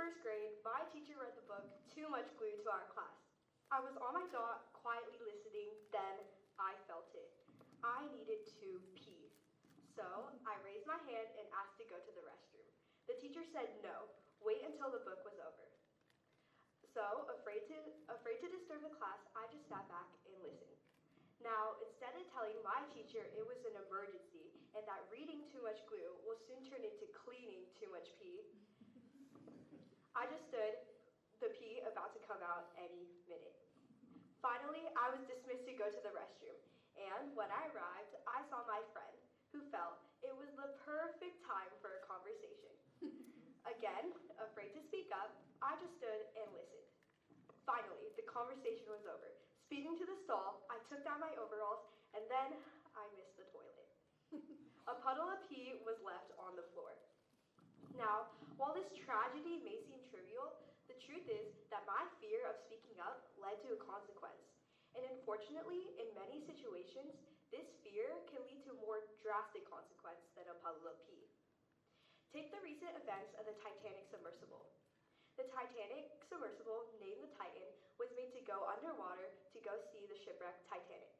first grade, my teacher read the book Too Much Glue to our class. I was on my dot, quietly listening, then I felt it. I needed to pee. So I raised my hand and asked to go to the restroom. The teacher said no, wait until the book was over. So, afraid to disturb the class, I just sat back and listened. Now, instead of telling my teacher it was an emergency and that reading too much glue will soon turn into cleaning too much pee, I just stood, the pee about to come out any minute. Finally, I was dismissed to go to the restroom, and when I arrived, I saw my friend, who felt it was the perfect time for a conversation. Again, afraid to speak up, I just stood and listened. Finally, the conversation was over. Speeding to the stall, I took down my overalls, and then I missed the toilet. A puddle of pee was left on the floor. Now, while this tragedy may seem trivial, the truth is that my fear of speaking up led to a consequence. And unfortunately, in many situations, this fear can lead to a more drastic consequence than a puddle of pee. Take the recent events of the Titanic submersible. The Titanic submersible, named the Titan, was made to go underwater to go see the shipwrecked Titanic.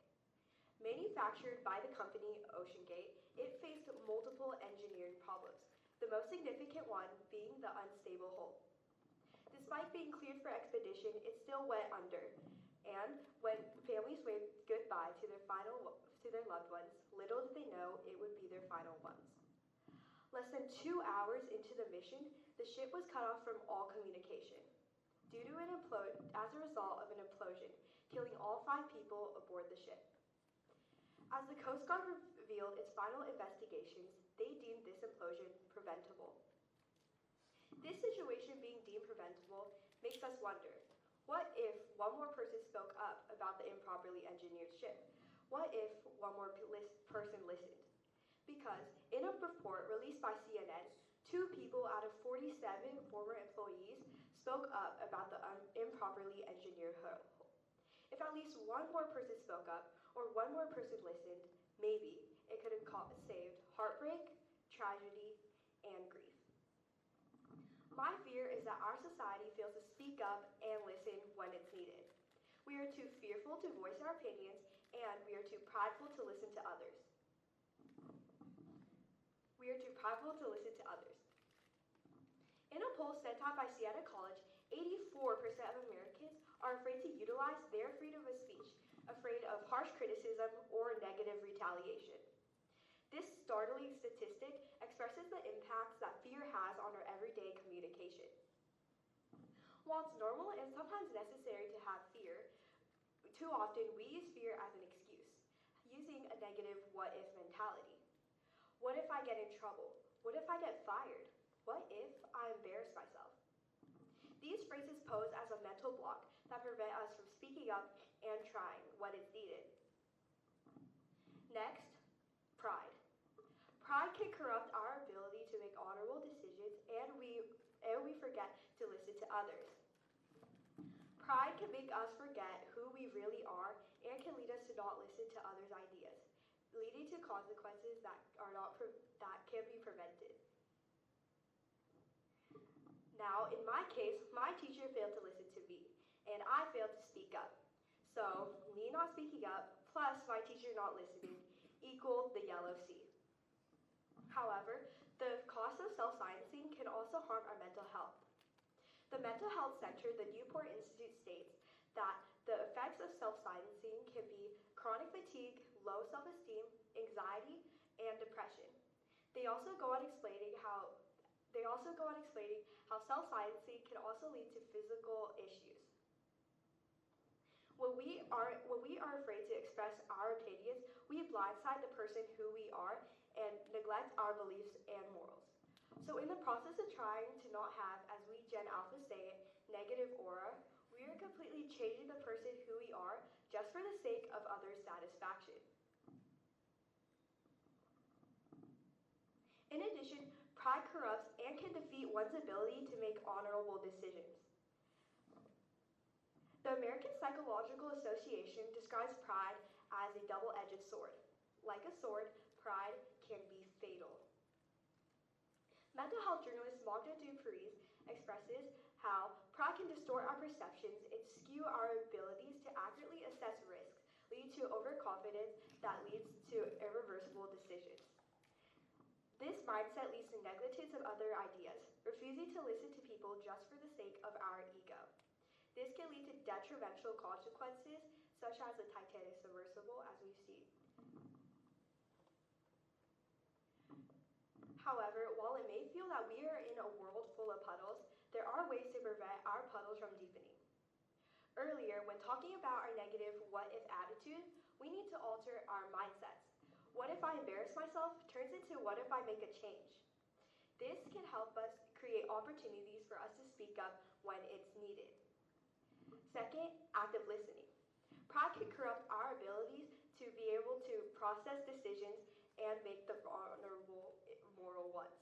Manufactured by the company OceanGate, it faced multiple engineering problems, the most significant one being the unstable hull. Despite being cleared for expedition, it still went under, and when families waved goodbye to their loved ones, little did they know it would be their final ones. Less than 2 hours into the mission, the ship was cut off from all communication as a result of an implosion, killing all 5 people aboard the ship. As the Coast Guard revealed its final investigations, they deemed this implosion preventable. This situation being deemed preventable makes us wonder, what if one more person spoke up about the improperly engineered ship? What if one more person listened? Because in a report released by CNN, 2 people out of 47 former employees spoke up about the improperly engineered hull. If at least one more person spoke up, or one more person listened, maybe it could have saved heartbreak, tragedy, and grief. My fear is that our society fails to speak up and listen when it's needed. We are too fearful to voice our opinions, and we are too prideful to listen to others. In a poll sent out by Siena College, 84% of Americans are afraid to utilize their freedom of speech, afraid of harsh criticism or negative retaliation. This startling statistic expresses the impacts that fear has on our everyday communication. While it's normal and sometimes necessary to have fear, too often we use fear as an excuse, using a negative what-if mentality. What if I get in trouble? What if I get fired? What if I embarrass myself? These phrases pose as a mental block that prevent us from speaking up and trying what is needed. Next, pride. Pride can corrupt our ability to make honorable decisions, and we forget to listen to others. Pride can make us forget who we really are and can lead us to not listen to others' ideas, leading to consequences that can be prevented. Now, in my case, my teacher failed to listen to me, and I failed to speak up. So, me not speaking up, plus my teacher not listening, equaled the yellow C. However, the cost of self-silencing can also harm our mental health. The Mental Health Center, the Newport Institute, states that the effects of self-silencing can be chronic fatigue, low self-esteem, anxiety, and depression. They also go on explaining how self-silencing can also lead to physical issues. When we are afraid to express our opinions, we blindside the person who we are and neglect our beliefs and morals. So in the process of trying to not have, as we Gen Alpha say it, negative aura, we are completely changing the person who we are just for the sake of others' satisfaction. In addition, pride corrupts and can defeat one's ability to make honorable decisions. The American Psychological Association describes pride as a double-edged sword. Like a sword, pride can be fatal. Mental health journalist Magda Dupreez expresses how pride can distort our perceptions and skew our abilities to accurately assess risks, lead to overconfidence that leads to irreversible decisions. This mindset leads to negligence of other ideas, refusing to listen to people just for the sake of our ego. This can lead to detrimental consequences, such as the Titanic submersible, as we've seen. However, while it may feel that we are in a world full of puddles, there are ways to prevent our puddles from deepening. Earlier, when talking about our negative what if attitude, we need to alter our mindsets. What if I embarrass myself turns into what if I make a change? This can help us create opportunities for us to speak up when it's needed. Second, active listening. Pride can corrupt our abilities to be able to process decisions and make the honorable moral ones.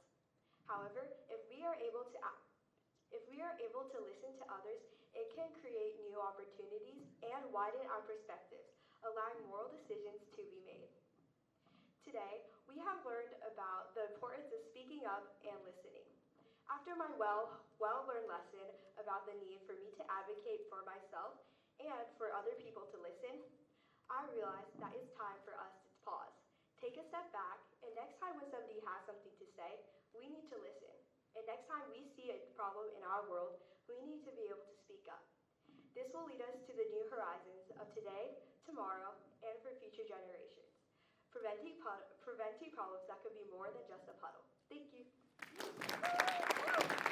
However, if we are able to listen to others, it can create new opportunities and widen our perspectives, allowing moral decisions to be made. Today, we have learned about the importance of speaking up and listening. After my well-learned lesson about the need for me to advocate for myself and for other people to listen, I realized that it's time for us to pause, take a step back, and next time when somebody has something to say, we need to listen. And next time we see a problem in our world, we need to be able to speak up. This will lead us to the new horizons of today, tomorrow, and for future generations, preventing problems that could be more than just a puddle. Thank you.